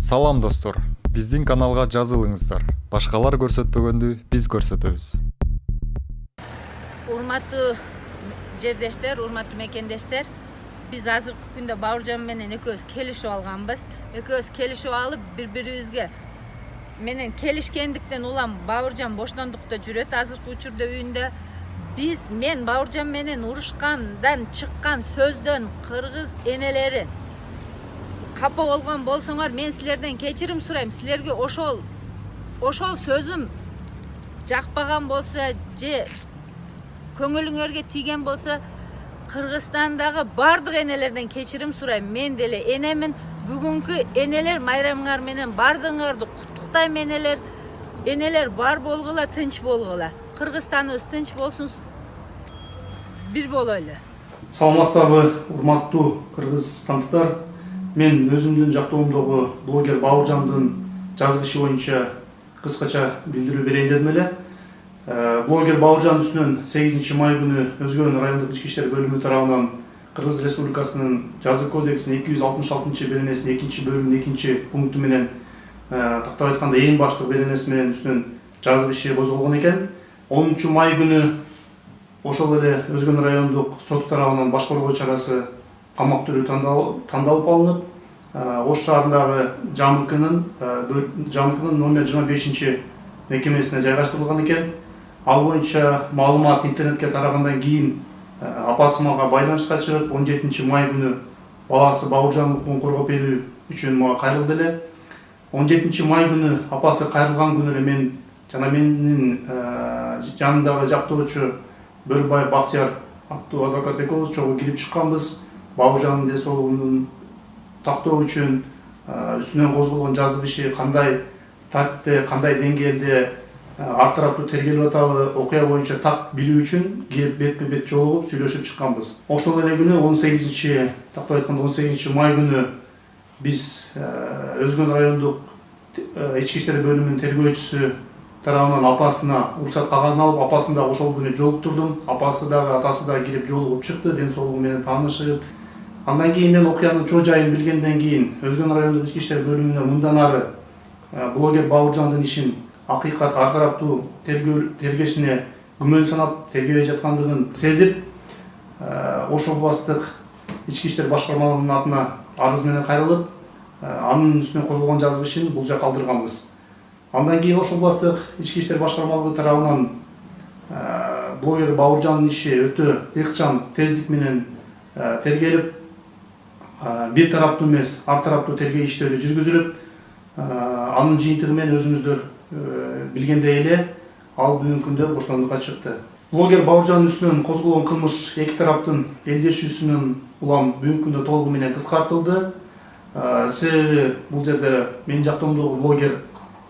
Салам достор, биздин каналга жазылыңыздар. Башкалар көрсөтпөгөндү биз көрсөтөбүз. Урматтуу жердештер, урматтуу мекендештер, биз азыркы күндө Бауыржан менен экөөбүз келишип алганбыз. Экөөбүз келишип алып, бири-бирибизге менен келишкендиктен улам Бауыржан боштондукта жүрөт азыркы учурда үйүндө. Мен Бауыржан менен урушкандан чыккан сөздөн кыргыз энелери капа болгон болсоңор, мен силерден кечирим сурайм. Силерге ошол сөзүм жакпаган болсо же көңүлүңөргө тийген болсо, Кыргызстандагы бардык энелерден кечирим сурайм. Мен деле энемин. Бүгүнкү энелер майрамыңар менен бардыгыңарды куттуктайм. Энелер бар болгула, тынч болгула. Кыргызстаныбыз тынч болсун, бир болойлу. Саламатсыздарбы, урматтуу кыргызстандыктар. Мен өзүмдүн жактоомдогу блогер Бауыржандын жазгышы боюнча кыскача билдирүү берейин дедим эле. Блогер Бауыржан үстүнөн 8 май күнү Өзгөн райондук ички иштер бөлүмү тарабынан Кыргыз Республикасынын жаза кодексинин 266-беренесинин 2-бөлүмүнүн 2-пункту менен тактап айтканда эң баштуу беренеси менен үстүнөн жазгы иши козголгон экен. 10 май күнү ошол эле Өзгөн райондук сот тарабынан баш коргоо чарасы камак түрү тандалып алынып, Ош шаарындагы ЖАМКнын номер 25 мекемесине жайгаштырылган экен. Ал боюнча маалымат интернетке тарагандан кийин апасы мага байланышка чыгып, 17 май күнү баласы Бауыржан укугун коргоп берүү үчүн мага кайрылды эле. 17 май күнү апасы кайрылган күнү эле мен жана менин жанымдагы жактоочу Бөрбаев Бактияр аттуу адвокат экөөбүз чогуу кирип чыкканбыз. Бауыржандын ден соолугун тактоо үчүн үстүнөн козголгон жазгы иши кандай тартипте, кандай деңгээлде ар тараптуу тергелип атабы, окуя боюнча так билүү үчүн кирип бетме-бет жолугуп сүйлөшүп чыкканбыз. Ошол эле күнү 18 май күнү биз Өзгөн райондук ички иштер бөлүмүнүн тергөөчүсү тарабынан апасына уруксат кагазын алып, апасын да ошол күнү жолуктурдум. Апасы дагы, атасы да кирип жолугуп чыкты, ден соолугу менен таанышып. Андан кийин мен окуянын чоо жайын билгенден кийин Өзгөн райондук ички иштер бөлүмүнө мындан ары блогер Бауыржандын ишин акыйкат ар тараптуу тергешине күмөн санап тергебей жаткандыгын сезип, Ош областтык ички иштер башкармалыгынын атына арыз менен кайрылып, анын үстүнө козголгон жазгы ишин бул жакка калтырганбыз. Андан кийин Ош областтык ички иштер башкармалыгы тарабынан блогер Бауыржандын иши өтө ыкчам тездик менен тергелип, бир тараптуу эмес, ар тараптуу тергөө иштери жүргүзүлүп, анын жыйынтыгы менен өзүңүздөр билгендей эле ал бүгүнкү күндө боштондукка чыкты. Блогер Бауыржандын үстүнөн козголгон кылмыш эки тараптын элдешүүсүнөн улам бүгүнкү күндө толугу менен кыскартылды. Себеби бул жерде менин жактоомдогу блогер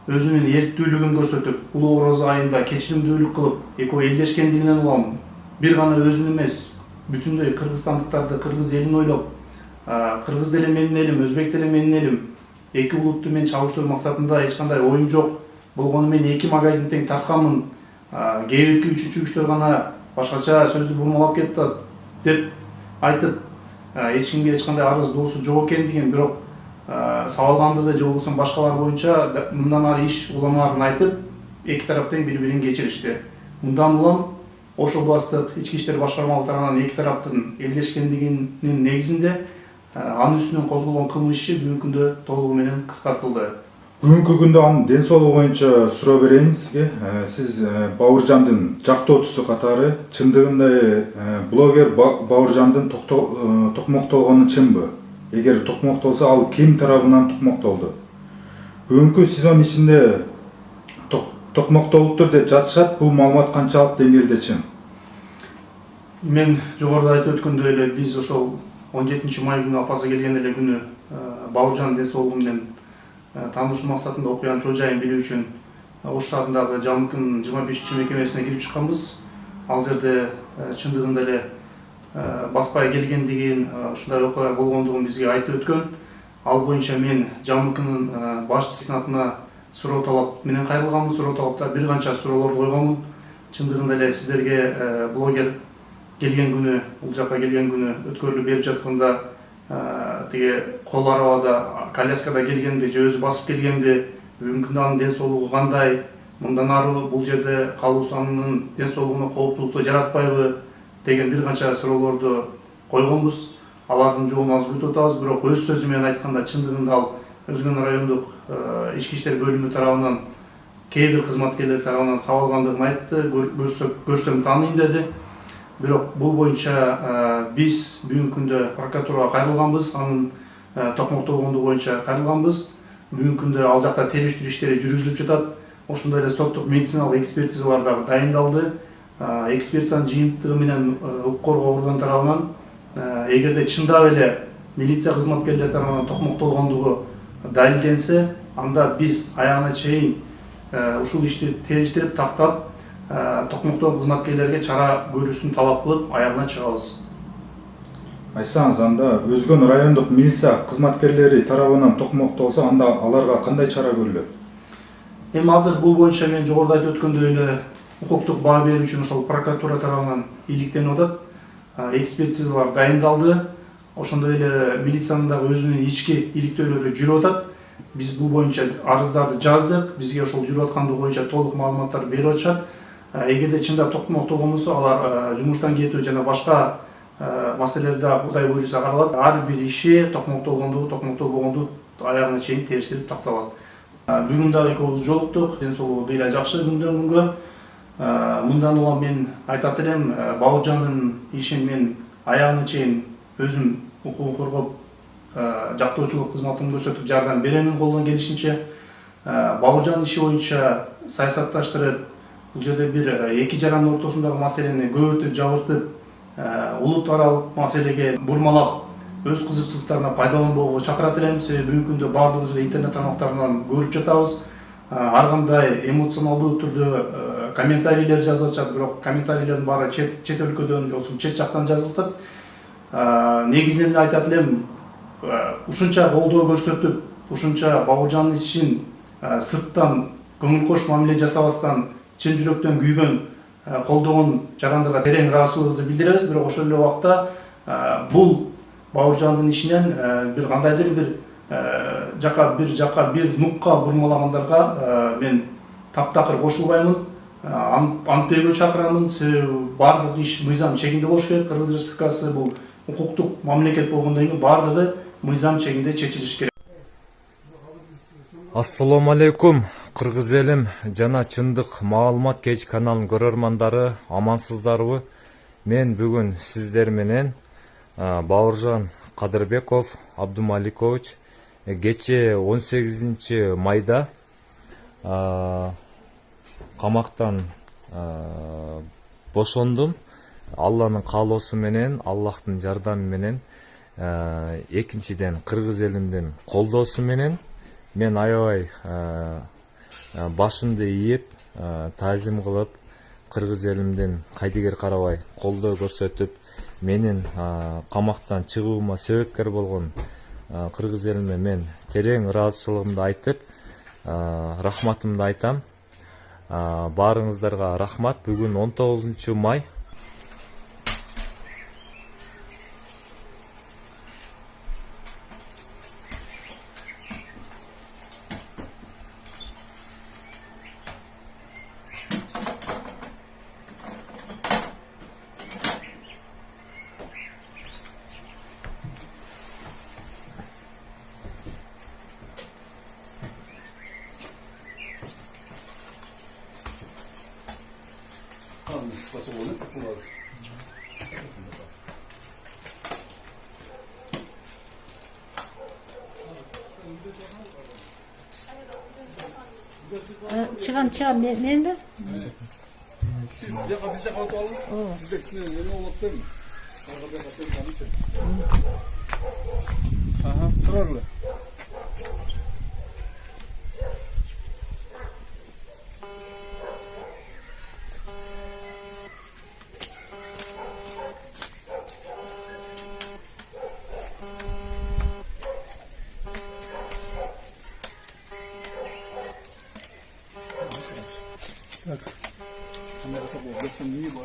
өзүнүн эрктүүлүгүн көрсөтүп, улуу орозо айында кечиримдүүлүк кылып, экөө элдешкендигинен улам бир гана өзүн эмес, бүтүндөй кыргызстандыктарды, кыргыз элин ойлоп, кыргыз деле менин элим, өзбек деле менин элим, эки улутту мен чабыштыруу максатында эч кандай оюм жок. Болгону мен 2 магазин тең тартканмын. Кээ бирки үчүнчү күчтөр гана башкача сөздү бурмалап кетти деп айтып, эч кимге эч кандай арыз доосу жок экендигин, бирок сабалгандыгы же болбосо башкалар боюнча мындан ары иш уламаарын айтып, эки тарап тең бири-бирин кечиришти. Мындан улам Ош областтык ички иштер башкармалыгы тарабынан эки тараптын элдешкендигинин негизинде анын үстүнөн козголгон кылмыш иши бүгүнкү күндө толугу менен кыскартылды. Бүгүнкү күндө анын ден соолугу боюнча суроо берейин сизге. Сиз Бауыржандын жактоочусу катары чындыгында блогер Бауыржандын токмоктолгону чынбы? Эгер токмоктолсо, ал ким тарабынан токмоктолду? Бүгүнкү сезон ичинде токмоктолуптур деп жатышат. Бул маалымат канчалык деңгээлде чын? Мен жогоруда айтып өткөндөй эле биз ошол 17 май күнү апасы келген эле күнү Бауыржан ден соолугу менен таанышуу максатында окуянын чоо жайын билүү үчүн Ош шаарындагы ЖАМКнын 25 мекемесине кирип чыкканбыз. Ал жерде чындыгында эле баспай келгендигин, ушундай окуя болгондугун бизге айтып өткөн. Ал боюнча мен ЖАМКнын башчысынын атына суроо талап менен кайрылганмын. Суроо талапта бир канча суроолорду койгонмун. Чындыгында эле сиздерге блогер келген күнү, бул жакка келген күнү өткөрүлүп берип жатканда тиги кол арабада коляскада келгенде же өзү басып келгенде бүгүнкү күндө анын ден соолугу кандай, мындан ары бул жерде калуусу анын ден соолугуна кооптулукту жаратпайбы деген бир канча суроолорду койгонбуз. Алардын жообун азыр күтүп атабыз, бирок өз сөзү менен айтканда чындыгында ал Өзгөн райондук ички иштер бөлүмү тарабынан кээ бир кызматкерлер тарабынан сабалгандыгын айтты, көрсөм тааныйм деди. Бирок бул боюнча биз бүгүнкү күндө прокуратурага кайрылганбыз, анын токмоктолгондугу боюнча кайрылганбыз. Бүгүнкү күндө ал жакта териштирүү иштери жүргүзүлүп жатат. Ошондой эле соттук медициналык экспертизалар дагы дайындалды. Экспертизанын жыйынтыгы менен укук коргоо орган тарабынан эгерде чындап эле милиция кызматкерлери тарабынан токмоктолгондугу далилденсе, анда биз аягына чейин ушул ишти териштирип тактап, токмоктогон кызматкерлерге чара көрүүсүн талап кылып, аягына чыгабыз. Айтсаңыз, анда Өзгөн райондук милиция кызматкерлери тарабынан токмоктолсо, анда аларга кандай чара көрүлөт? Эми азыр бул боюнча мен жогоруда айтып өткөндөй эле укуктук баа берүү үчүн ошол прокуратура тарабынан иликтенип атат. Экспертизалар дайындалды. Ошондой эле милициянын дагы өзүнүн ички иликтөөлөрү жүрүп атат. Биз бул боюнча арыздарды жаздык, бизге ошол жүрүп аткандыгы боюнча толук маалыматтар берип атышат. Эгерде чындап токмоктолгон болсо, алар жумуштан кетүү жана башка маселелер да Кудай буйруса каралат. Ар бир иши токмоктолгондугу, токмоктолбогондугу аягына чейин териштирип такталат. Бүгүн дагы экөөбүз жолуктук, ден соолугу бейли жакшы күндөн күнгө. Мындан улам мен айтат элем, Бауыржандын ишин мен аягына чейин өзүм укугун коргоп, жактоочулук кызматымды көрсөтүп жардам беремин колдон келишинче. Бауыржан иши боюнча саясатташтырып, бул жерде бир эки жарандын ортосундагы маселени көбүртүп жабыртып, улут аралык маселеге бурмалап, өз кызыкчылыктарына пайдаланбоого чакырат элем. Себеби бүгүнкү күндө баардыгыбыз эле интернет тармактарынан көрүп жатабыз. Ар кандай эмоционалдуу түрдө комментарийлер жазып атышат, бирок комментарийлердин баары чет өлкөдөн, чет жактан жазылып атат. Негизинен айтат элем, ушунча колдоо көрсөтүп, ушунча Бауыржандын ишин сырттан көңүл кош мамиле жасабастан чын жүрөктөн күйгөн, колдогон жарандарга терең ыраазычылыгыбызды билдиребиз. Бирок ошол эле убакта бул Бауыржандын ишинен бир кандайдыр бир жака бир нукка бурмалагандарга мен таптакыр кошулбаймын. Антпөйгө чакырамын. Себеби баардык иш мыйзам чегинде болуш керек. Кыргыз Республикасы бул укуктук мамлекет болгондон кийин баардыгы мыйзам чегинде чечилиш керек. Ассаламу алейкум, кыргыз элим жана чындык маалымат кеч каналынын көрөрмандары, амансыздарбы? Мен бүгүн сиздер менен Бауыржан Кадырбеков Абдумаликович кече 18 майда камактан бошондум. Алланын каалоосу менен, Аллахтын жардамы менен, экинчиден кыргыз элимдин колдоосу менен мен аябай башымды ийип, таазим кылып, кыргыз элимдин кайдыгер карабай колдоо көрсөтүп, менин камактан чыгуума себепкер болгон кыргыз элиме мен терең ыраазычылыгымды айтып, рахматымды айтам. Баарыңыздарга рахмат. Бүгүн 19 май. Çıkam ben de. Siz yaka biz yaka otualım. Biz de kişinin yeni olup değil mi? Arkada kasayı tanıtın. Aha, turarlı. Так. Она это было. Где-то не было.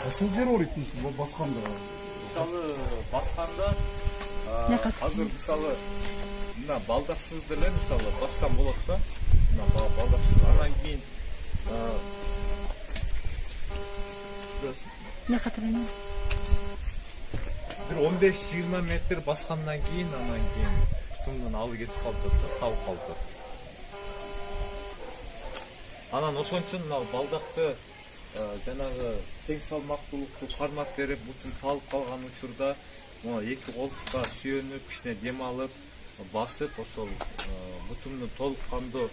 Кайсыл жер ооруйт басканда? мисалы басканда Ne kadar? азыр мисалы мына балдаксыз деле мисалы бассам болот да. Мына балдаксыз анан кийин Ne kadar önemli? бир 15-20 метр баскандан кийин анан кийин тутумдун алып кетип калып да табып калып. Анан ошон үчүн мына балдакты жанагы тең салмактуулукту кармап берип бутун талып калган учурда мына эки колтукка сүйөнүп кичине дем алып басып ошол бутумду толук кандуу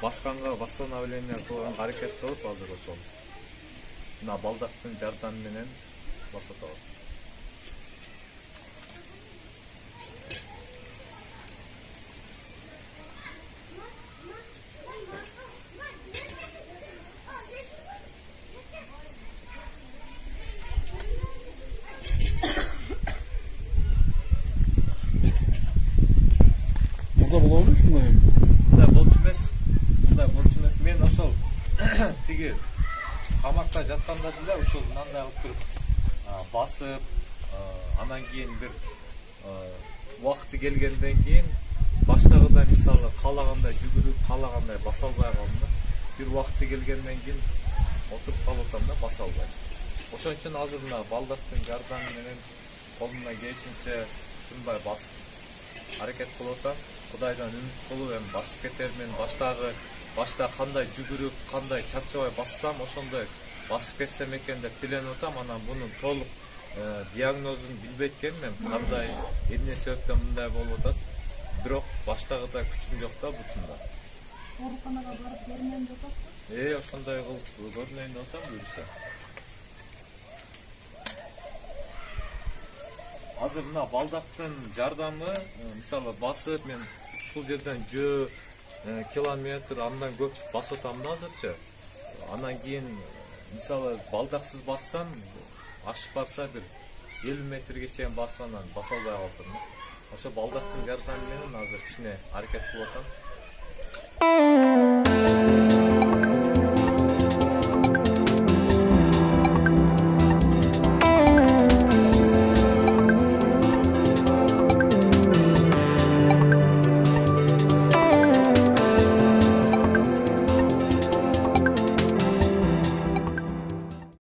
басканга восстановление кылганга аракет кылып азыр ошол мына балдактын жардамы менен басып атабыз. Burada bulabilir şunları. Мындай болчу эмес. Мен ошол тиги камакта жатканда деле ушул мындай кылып туруп басып анан кийин бир убакыты келгенден кийин баштагыдай мисалы каалагандай жүгүрүп каалагандай баса албай калдым да. Бир убакыты келгенден кийин отуруп калып атам да баса албай. Ошон үчүн азыр мына балдактын жардамы менен колумдан келишинче тынбай басып аракет кылып атам. Кудайдан үмүт кылып эми басып кетермин. Башта кандай жүгүрүп, кандай чарчабай бассам, ошондой басып кетсем экен деп тиленип атам. Анан мунун толук диагнозун билбейт экенмин. Кандай эмне себептен мындай болуп атат. Бирок баштагыдай күчүм жок да бутумда. Ооруканага барып көрүнөм деп атасыз? Ошондой кылып көрүнөйүн деп атам буюрса. Азыр мына балдактын жардамы мисалы басып мен ушул жерден 100 километр андан көп басып атам да азырчы. Анан кийин мисалы балдаксыз бассам ашып барса бир 50 метрге чейин басып анан баса албай калдым. Ошо балдактын жардамы менен азыр кичине аракет кылып атам.